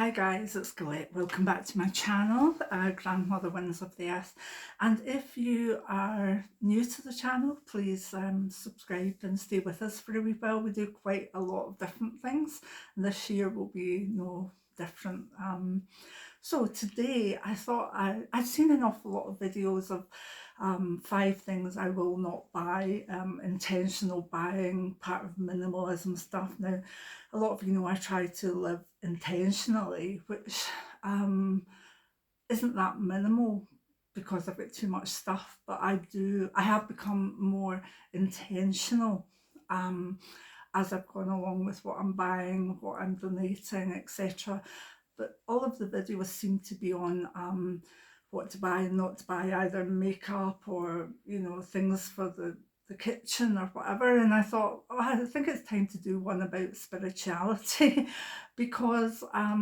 Hi guys, it's Colette. Welcome back to my channel, Grandmother Wins of the Earth. And if you are new to the channel, please subscribe and stay with us for a wee while. We do quite a lot of different things, and this year will be no different. So today I thought I'd seen an awful lot of videos of 5 things I will not buy, intentional buying, part of minimalism stuff. Now, a lot of you know I try to live intentionally, which isn't that minimal because I've got too much stuff, but I have become more intentional as I've gone along with what I'm buying, what I'm donating, etc. But all of the videos seem to be on what to buy and not to buy, either makeup or, you know, things for the kitchen or whatever. And I thought, oh, I think it's time to do one about spirituality because I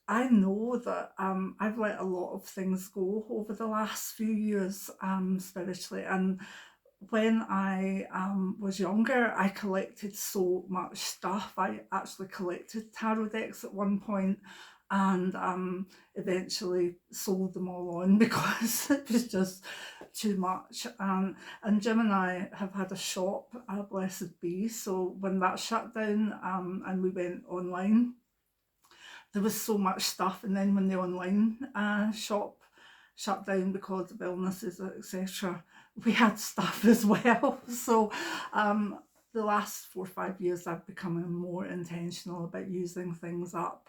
know that I've let a lot of things go over the last few years spiritually. And when I was younger, I collected so much stuff. I actually collected tarot decks at one point and eventually sold them all on because it was just too much. And Jim and I have had a shop, Blessed Be, so when that shut down and we went online, there was so much stuff. And then when the online shop shut down because of illnesses, etc., we had stuff as well. So the last 4 or 5 years I've become more intentional about using things up.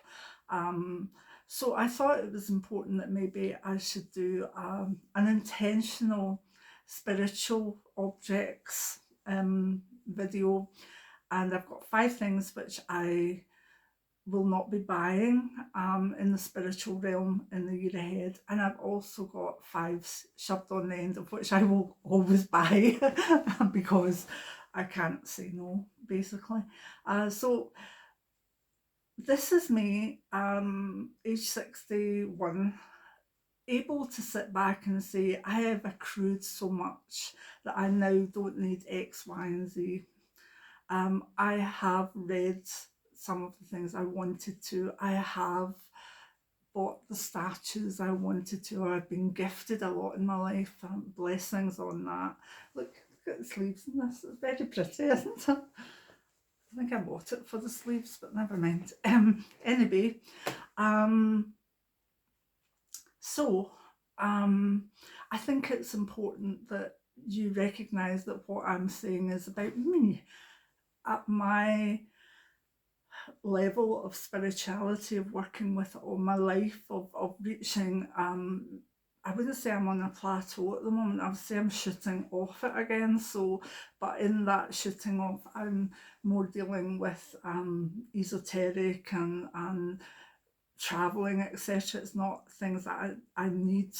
So I thought it was important that maybe I should do an intentional spiritual objects video, and I've got 5 things which I will not be buying in the spiritual realm in the year ahead. And I've also got 5 shoved on the end of which I will always buy because I can't say no, basically. So this is me, age 61, able to sit back and say, I have accrued so much that I now don't need X, Y, and Z. I have read some of the things I wanted to. I have bought the statues I wanted to, or I've been gifted a lot in my life. Blessings on that. Look at the sleeves in this. It's very pretty, isn't it? I think I bought it for the sleeves, but never mind. Anyway, so I think it's important that you recognise that what I'm saying is about me. At my level of spirituality, of working with it all my life, of reaching, I wouldn't say I'm on a plateau at the moment, I would say I'm shooting off it again. So, but in that shooting off, I'm more dealing with esoteric and travelling, etc. It's not things that I need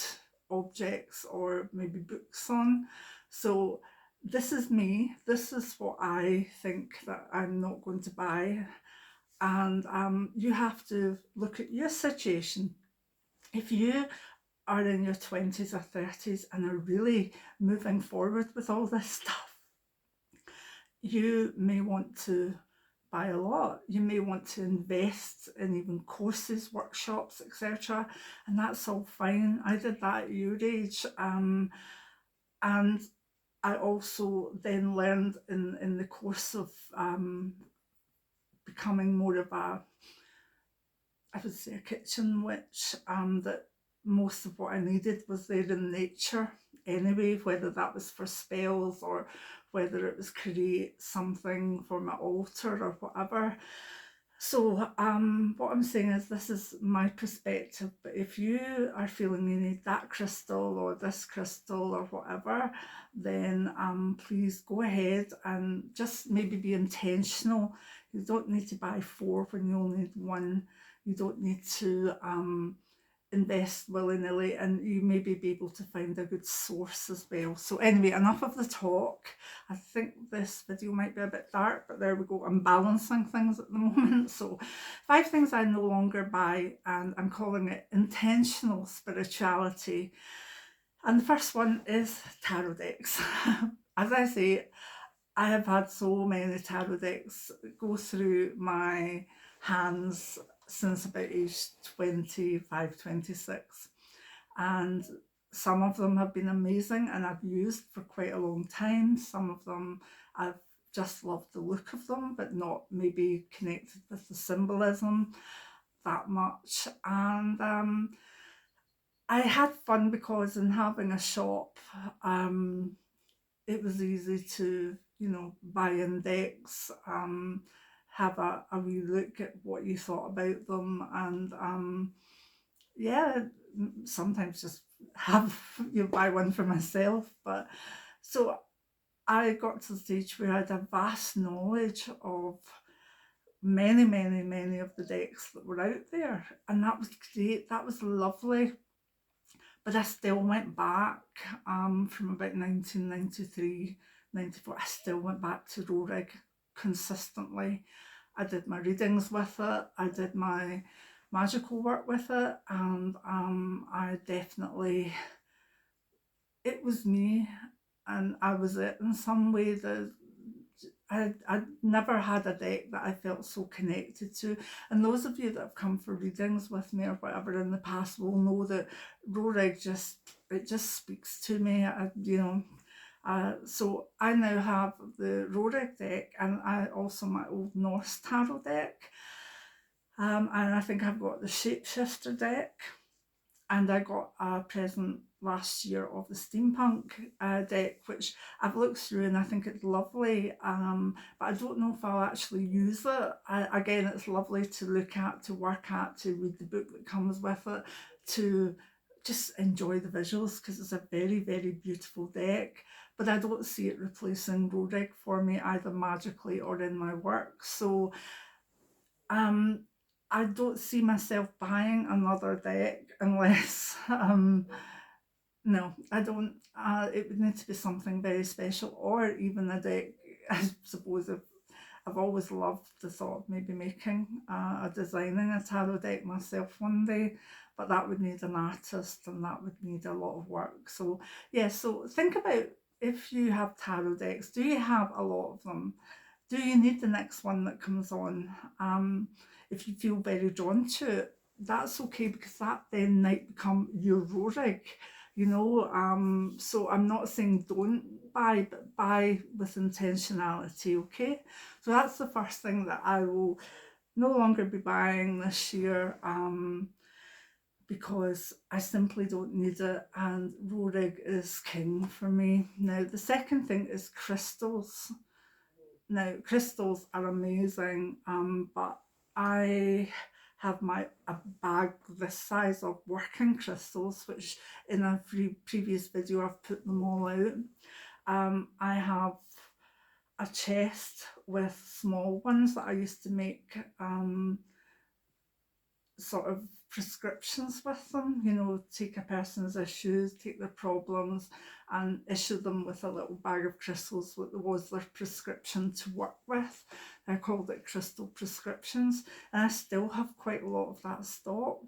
objects or maybe books on. So this is me, this is what I think that I'm not going to buy. And you have to look at your situation. If you are in your 20s or 30s and are really moving forward with all this stuff, you may want to buy a lot. You may want to invest in even courses, workshops, etc. And that's all fine. I did that at your age. And I also then learned in the course of becoming more of a, I would say, a kitchen witch, that most of what I needed was there in nature anyway, whether that was for spells or whether it was create something for my altar or whatever. So what I'm saying is, this is my perspective, but if you are feeling you need that crystal or this crystal or whatever, then please go ahead and just maybe be intentional. You don't need to buy 4 when you only need 1. You don't need to invest willy-nilly, and you maybe be able to find a good source as well. So anyway, enough of the talk. I think this video might be a bit dark, but there we go. I'm balancing things at the moment. So 5 things I no longer buy, and I'm calling it intentional spirituality. And the first one is tarot decks. As I say, I have had so many tarot decks go through my hands since about age 25, 26. And some of them have been amazing and I've used for quite a long time. Some of them I've just loved the look of them, but not maybe connected with the symbolism that much. And I had fun because in having a shop, it was easy to, buy in decks, have a wee look at what you thought about them, and yeah, sometimes just have buy one for myself. But so I got to the stage where I had a vast knowledge of many, many, many of the decks that were out there, and that was great. That was lovely. But I still went back from about 1993, 94. I still went back to Rorig consistently. I did my readings with it. I did my magical work with it, and I definitely, it was me, and I was it in some way. I'd never had a deck that I felt so connected to. And those of you that have come for readings with me or whatever in the past will know that Rorig it just speaks to me. So I now have the Rorig deck, and I also my Old Norse tarot deck. And I think I've got the Shapeshifter deck, and I got a present last year of the steampunk deck, which I've looked through and I think it's lovely, but I don't know if I'll actually use it. Again, it's lovely to look at, to work at, to read the book that comes with it, to just enjoy the visuals, because it's a very, very beautiful deck. But I don't see it replacing Rodig for me, either magically or in my work. So I don't see myself buying another deck unless no, I don't. It would need to be something very special, or even a deck. I suppose I've always loved the thought of maybe making designing a tarot deck myself one day, but that would need an artist and that would need a lot of work. So yeah, so think about, if you have tarot decks, do you have a lot of them? Do you need the next one that comes on? If you feel very drawn to it, that's okay, because that then might become your Rorig, so I'm not saying don't buy, but buy with intentionality, okay? So that's the first thing that I will no longer be buying this year, because I simply don't need it, and Rorig is king for me. Now, the second thing is crystals. Now, crystals are amazing, but I have a bag this size of working crystals, which in a previous video I've put them all out. I have a chest with small ones that I used to make sort of prescriptions with them, take a person's issues, take their problems, and issue them with a little bag of crystals that was their prescription to work with. I called it crystal prescriptions, and I still have quite a lot of that stock.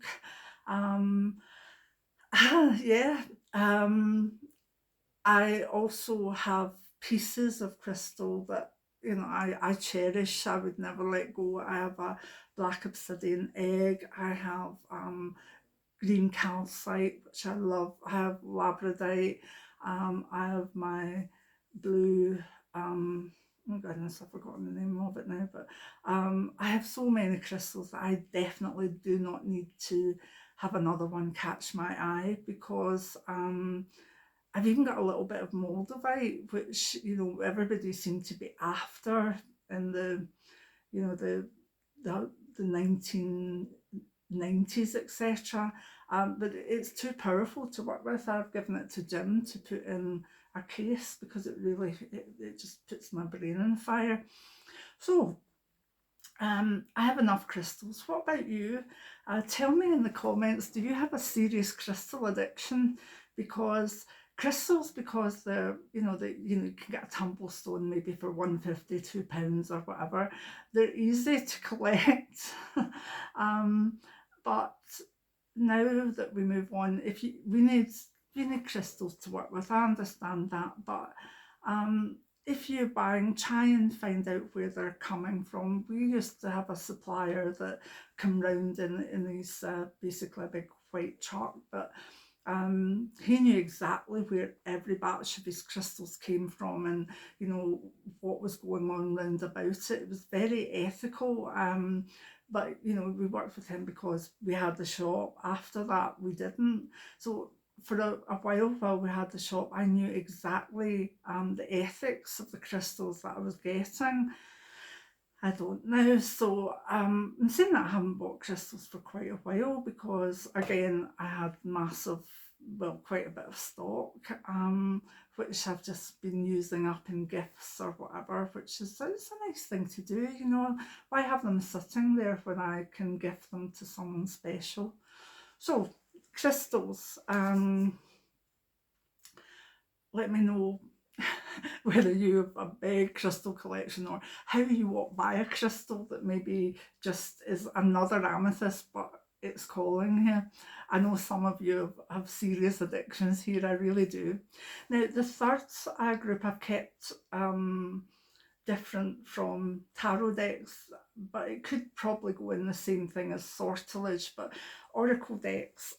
Yeah. I also have pieces of crystal that I cherish. I would never let go. I have a black obsidian egg. I have green calcite, which I love. I have labradorite. I have my blue. Oh goodness, I've forgotten the name of it now. But I have so many crystals that I definitely do not need to have another one catch my eye, because I've even got a little bit of moldavite, which everybody seemed to be after in the the 1990s, etc. But it's too powerful to work with. I've given it to Jim to put in a case, because it just puts my brain on fire. So I have enough crystals. What about you? Tell me in the comments, do you have a serious crystal addiction? Because they're, you can get a tumble stone maybe for £1.50, £2 or whatever. They're easy to collect. But now that we move on, we need crystals to work with. I understand that, but if you're buying, try and find out where they're coming from. We used to have a supplier that come round in these basically a big white truck, but he knew exactly where every batch of his crystals came from, and what was going on round about it. It was very ethical. But we worked with him because we had the shop. After that, we didn't. So for a while we had the shop, I knew exactly the ethics of the crystals that I was getting. I don't know. So I'm saying that I haven't bought crystals for quite a while because, again, I had quite a bit of stock, which I've just been using up in gifts or whatever, which is it's a nice thing to do. Why have them sitting there when I can gift them to someone special? So crystals. Let me know whether you have a big crystal collection or how you walk by a crystal that maybe just is another amethyst, but it's calling you. I know some of you have serious addictions here, I really do. Now, the third group I've kept different from tarot decks, but it could probably go in the same thing as sortilege, but oracle decks.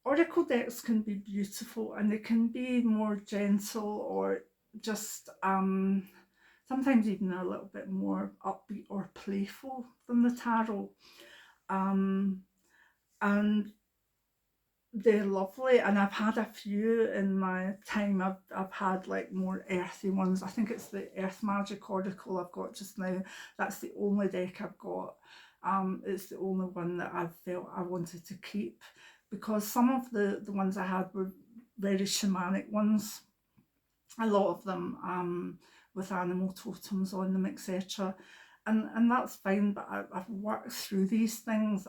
Oracle decks can be beautiful, and they can be more gentle or just sometimes even a little bit more upbeat or playful than the tarot. And they're lovely, and I've had a few in my time. I've had like more earthy ones. I think it's the Earth Magic Oracle I've got just now. That's the only deck I've got. It's the only one that I've felt I wanted to keep, because some of the ones I had were very shamanic ones, a lot of them with animal totems on them, etc. And that's fine, but I've worked through these things.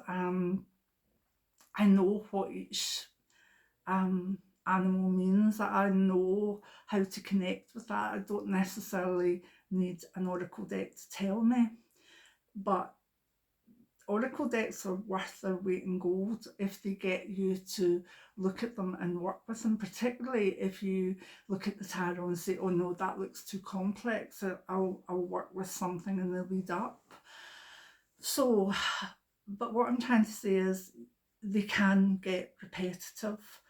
I know what each animal means. I know how to connect with that. I don't necessarily need an oracle deck to tell me, but oracle decks are worth their weight in gold if they get you to look at them and work with them, particularly if you look at the tarot and say, oh no, that looks too complex, I'll work with something in the lead up. So, but what I'm trying to say is they can get repetitive.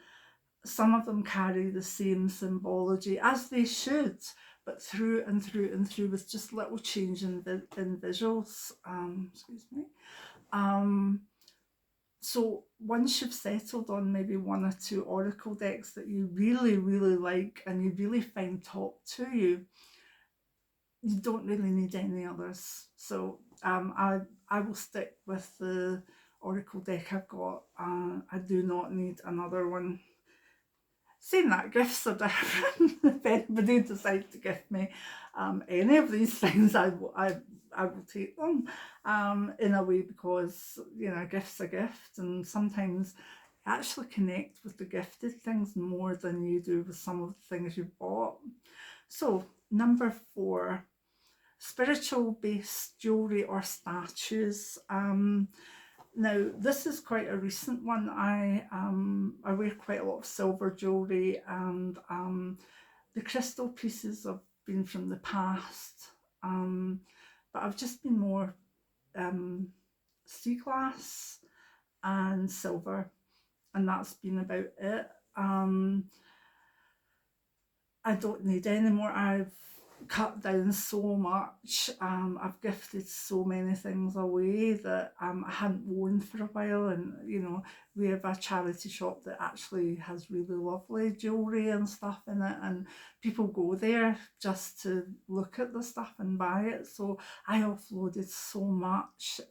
Some of them carry the same symbology, as they should, but through and through and through, with just little change in visuals. Excuse me. So once you've settled on maybe one or two oracle decks that you really, really like and you really find talk to you, you don't really need any others. So I will stick with the oracle deck I've got. I do not need another one. Saying that, gifts are different. If anybody decides to gift me any of these things, I will take them in a way, because a gift's a gift, and sometimes you actually connect with the gifted things more than you do with some of the things you've bought. So number 4, spiritual based jewellery or statues. Now, this is quite a recent one. I wear quite a lot of silver jewellery, and the crystal pieces have been from the past, but I've just been more sea glass and silver, and that's been about it. I don't need any more. I've cut down so much. I've gifted so many things away that I hadn't worn for a while, and we have a charity shop that actually has really lovely jewellery and stuff in it, and people go there just to look at the stuff and buy it. So I offloaded so much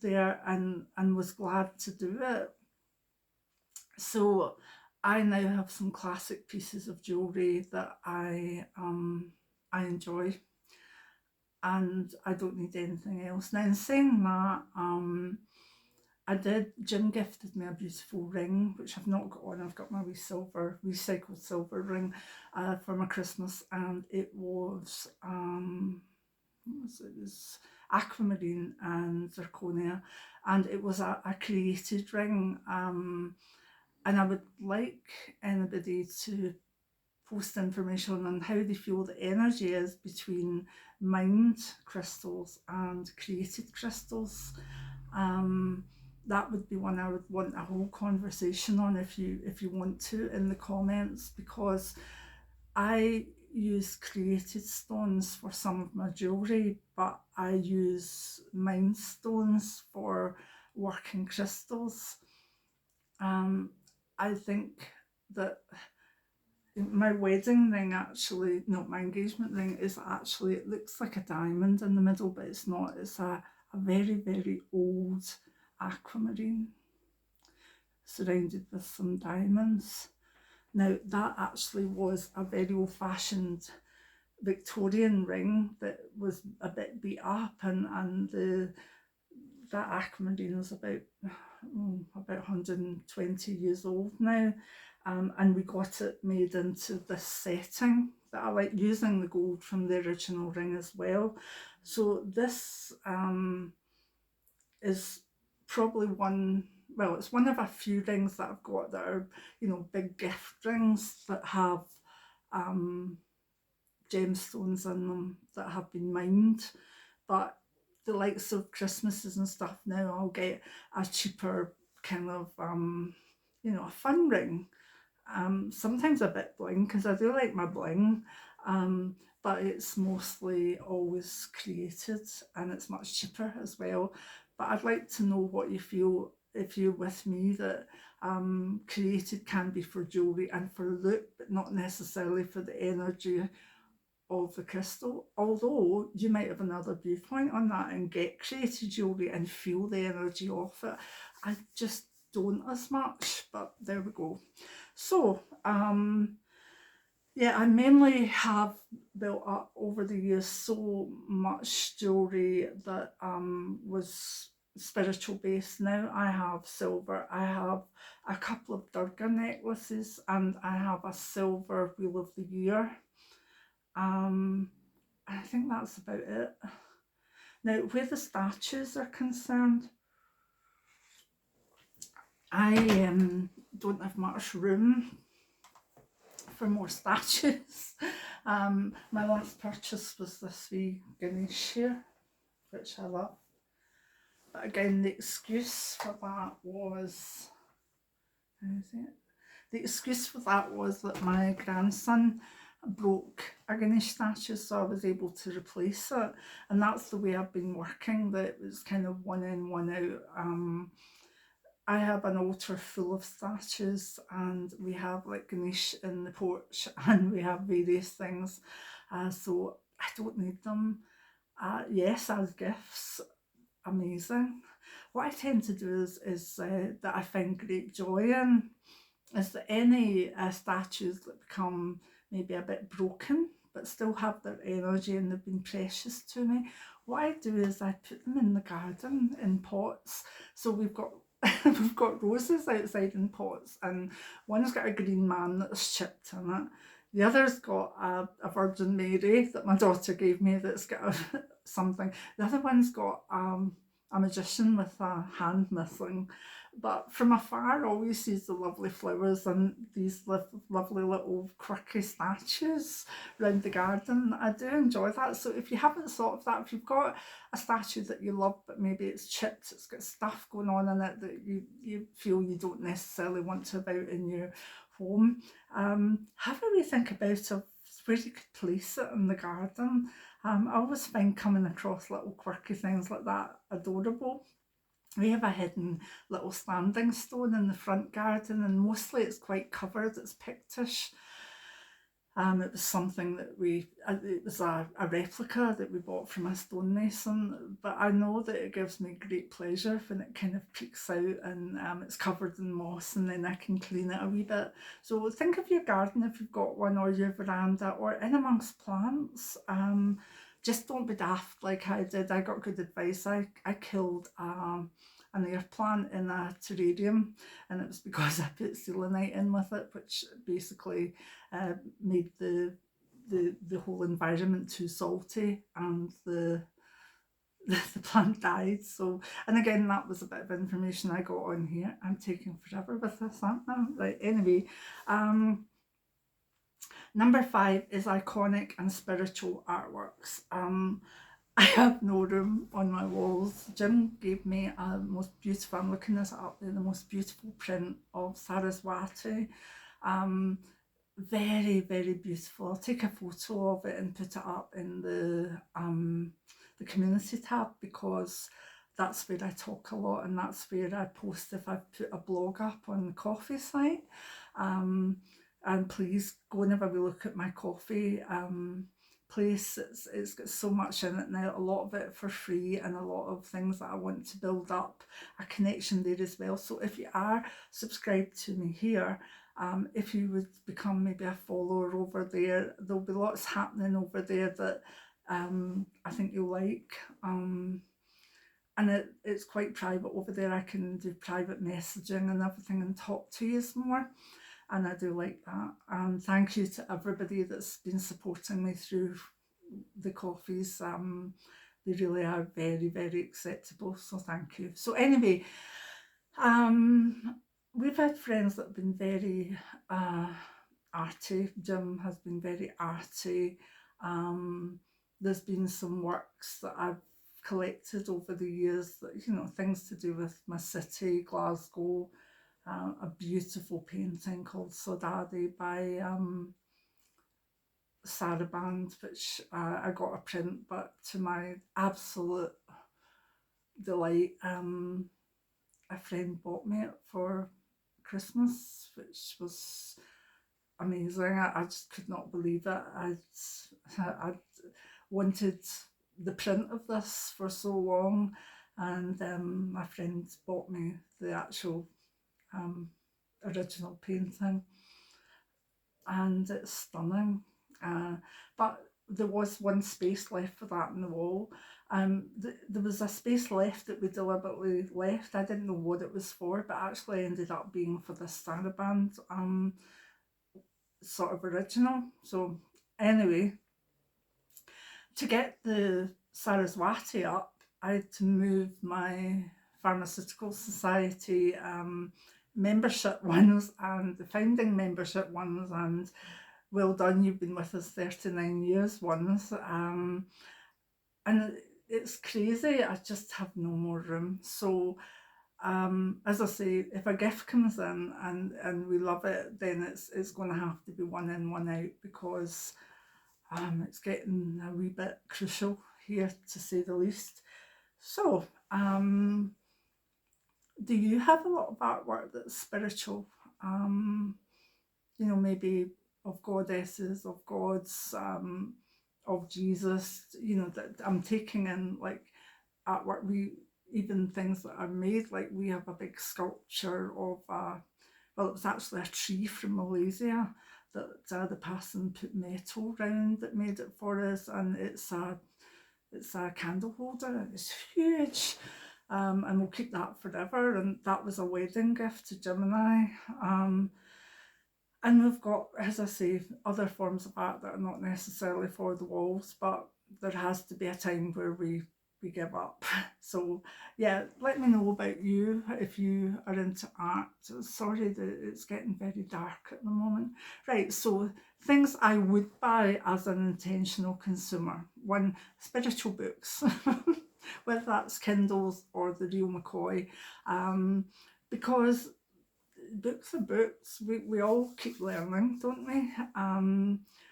there, and was glad to do it. So I now have some classic pieces of jewellery that I enjoy, and I don't need anything else. Now, in saying that, Jim gifted me a beautiful ring, which I've not got on. I've got my recycled silver ring for my Christmas, and it was it was aquamarine and zirconia, and it was a created ring. And I would like anybody to post information on how they feel the energy is between mind crystals and created crystals. That would be one I would want a whole conversation on if you want to in the comments, because I use created stones for some of my jewellery, but I use mind stones for working crystals. I think that my wedding ring actually, no, my engagement ring is actually, it looks like a diamond in the middle, but it's not. It's a very, very old aquamarine surrounded with some diamonds. Now, that actually was a very old-fashioned Victorian ring that was a bit beat up, and that aquamarine is about 120 years old now, and we got it made into this setting that I like, using the gold from the original ring as well. So this is probably it's one of a few rings that I've got that are, big gift rings that have gemstones in them that have been mined. But the likes of Christmases and stuff, now I'll get a cheaper kind of a fun ring, sometimes a bit bling, because I do like my bling, but it's mostly always created and it's much cheaper as well. But I'd like to know what you feel, if you're with me, that created can be for jewellery and for look, but not necessarily for the energy of the crystal. Although you might have another viewpoint on that and get created jewellery and feel the energy of it. I just don't as much, but there we go. So yeah, I mainly have built up over the years so much jewellery that was spiritual based. Now I have silver, I have a couple of Durga necklaces, and I have a silver Wheel of the Year. I think that's about it. Now, where the statues are concerned, I don't have much room for more statues. My last purchase was this wee Ganesh here, which I love. But again, the excuse for that was, the excuse for that was that my grandson broke a Ganesh statue, so I was able to replace it, and that's the way I've been working. That it was kind of one in, one out. I have an altar full of statues, and we have like Ganesh in the porch, and we have various things, so I don't need them. Yes, as gifts, amazing. What I tend to do is that I find great joy in is that any statues that become maybe a bit broken but still have their energy and they've been precious to me, what I do is I put them in the garden in pots. So we've got we've got roses outside in pots, and one's got a green man that's chipped in it. The other's got a Virgin Mary that my daughter gave me that's got something. The other one's got a magician with a hand missing. But from afar, always sees the lovely flowers and these lovely little quirky statues around the garden. I do enjoy that. So if you haven't thought of that, if you've got a statue that you love, but maybe it's chipped, it's got stuff going on in it that you feel you don't necessarily want to have out in your home, have a wee think about where you could place it in the garden. I always find coming across little quirky things like that adorable. We have a hidden little standing stone in the front garden, and mostly it's quite covered, it's pictish. It was something that it was a replica that we bought from a stonemason, but I know that it gives me great pleasure when it kind of peeks out and it's covered in moss, and then I can clean it a wee bit. So think of your garden if you've got one, or your veranda, or in amongst plants. Just don't be daft like I did. I got good advice. I killed an air plant in a terrarium, and it was because I put selenite in with it, which basically made the whole environment too salty, and the plant died. So, and again, that was a bit of information I got on here. I'm taking forever with this, aren't I? Right, anyway, Number 5 is iconic and spiritual artworks. I have no room on my walls. Jim gave me a most beautiful, I'm looking this up there, the most beautiful print of Saraswati. Um, Very, very beautiful. I'll take a photo of it and put it up in the community tab, because that's where I talk a lot, and that's where I post if I've put a blog up on the coffee site. Um, and please go and have a wee look at my coffee place. It's got so much in it now, a lot of it for free, and a lot of things that I want to build up a connection there as well. So if you are subscribed to me here, if you would become maybe a follower over there, there'll be lots happening over there that I think you'll like. And it's quite private over there. I can do private messaging and everything and talk to you more. And I do like that. Thank you to everybody that's been supporting me through the coffees. They really are very, very acceptable. So thank you. So anyway, we've had friends that have been very arty. Jim has been very arty. There's been some works that I've collected over the years that, things to do with my city, Glasgow. A beautiful painting called Sodadi by Saraband, which I got a print, but to my absolute delight, a friend bought me it for Christmas, which was amazing. I just could not believe it. I'd wanted the print of this for so long, and my friend bought me the actual original painting, and it's stunning. But there was one space left for that in the wall. There was a space left that we deliberately left. I didn't know what it was for, but actually ended up being for the Saraband sort of original. So anyway, to get the Saraswati up, I had to move my Pharmaceutical Society membership ones and the founding membership ones, and well done, you've been with us 39 years ones. And it's crazy, I just have no more room. So as I say, if a gift comes in and we love it, then it's going to have to be one in, one out, because it's getting a wee bit crucial here, to say the least. So, do you have a lot of artwork that's spiritual? Maybe of goddesses, of gods, of Jesus, that I'm taking in, like artwork. Even things that are made, like we have a big sculpture of well, it was actually a tree from Malaysia that the person put metal round that made it for us, and it's a candle holder. It's huge. And we'll keep that forever. And that was a wedding gift to Jim and I. And we've got, as I say, other forms of art that are not necessarily for the walls, but there has to be a time where we give up. So yeah, let me know about you if you are into art. Sorry that it's getting very dark at the moment. Right, so things I would buy as an intentional consumer. One, spiritual books, whether that's Kindles or the real McCoy, because books are books. We all keep learning, don't we?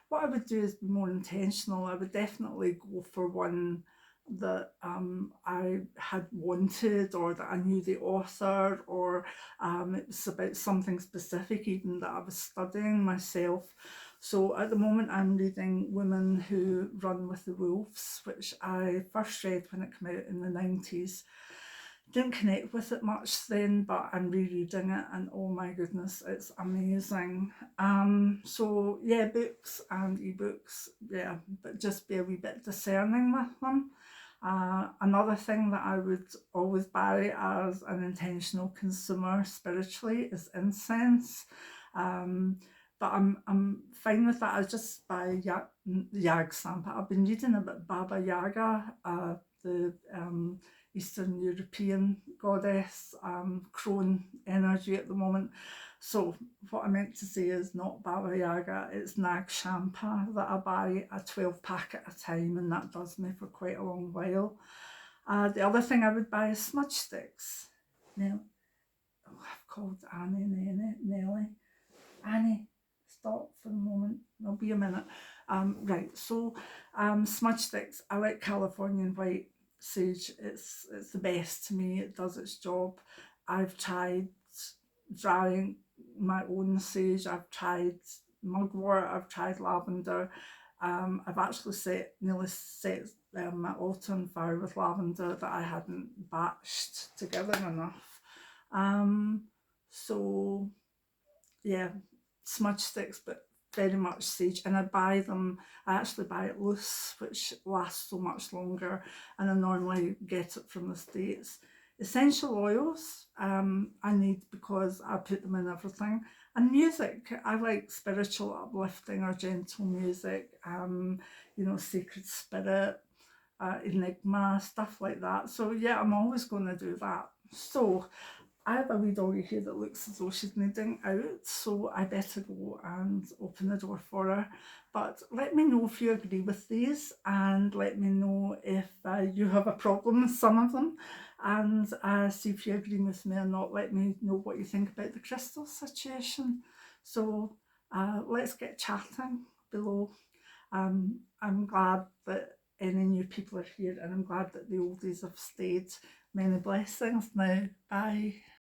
What I would do is be more intentional. I would definitely go for one that I had wanted, or that I knew the author, or it was about something specific even that I was studying myself. So at the moment I'm reading Women Who Run with the Wolves, which I first read when it came out in the 90s. Didn't connect with it much then, but I'm rereading it, and oh my goodness, it's amazing. So yeah, books and ebooks, yeah, but just be a wee bit discerning with them. Another thing that I would always buy as an intentional consumer spiritually is incense. But I'm fine with that. I just buy Yag Sampa. I've been reading about Baba Yaga, the Eastern European goddess, crone energy at the moment. So what I meant to say is not Baba Yaga, it's Nag Champa that I buy a 12 pack at a time, and that does me for quite a long while. The other thing I would buy is smudge sticks. Now, I've called Annie, Nelly. Annie, stop for a moment. There'll be a minute. Right, so smudge sticks. I like Californian white sage. It's the best to me. It does its job. I've tried drying my own sage. I've tried mugwort. I've tried lavender. I've actually nearly set my altar on fire with lavender that I hadn't batched together enough. So yeah, smudge sticks, but very much sage. And I actually buy it loose, which lasts so much longer, and I normally get it from the States. Essential oils I need because I put them in everything. And music, I like spiritual uplifting or gentle music, Sacred Spirit, Enigma, stuff like that. So yeah, I'm always going to do that. So I have a wee doggy here that looks as though she's needing out, so I better go and open the door for her. But let me know if you agree with these, and let me know if you have a problem with some of them, and see if you agree with me or not. Let me know what you think about the crystal situation. So let's get chatting below. I'm glad that any new people are here, and I'm glad that the oldies have stayed. Many blessings now. Bye.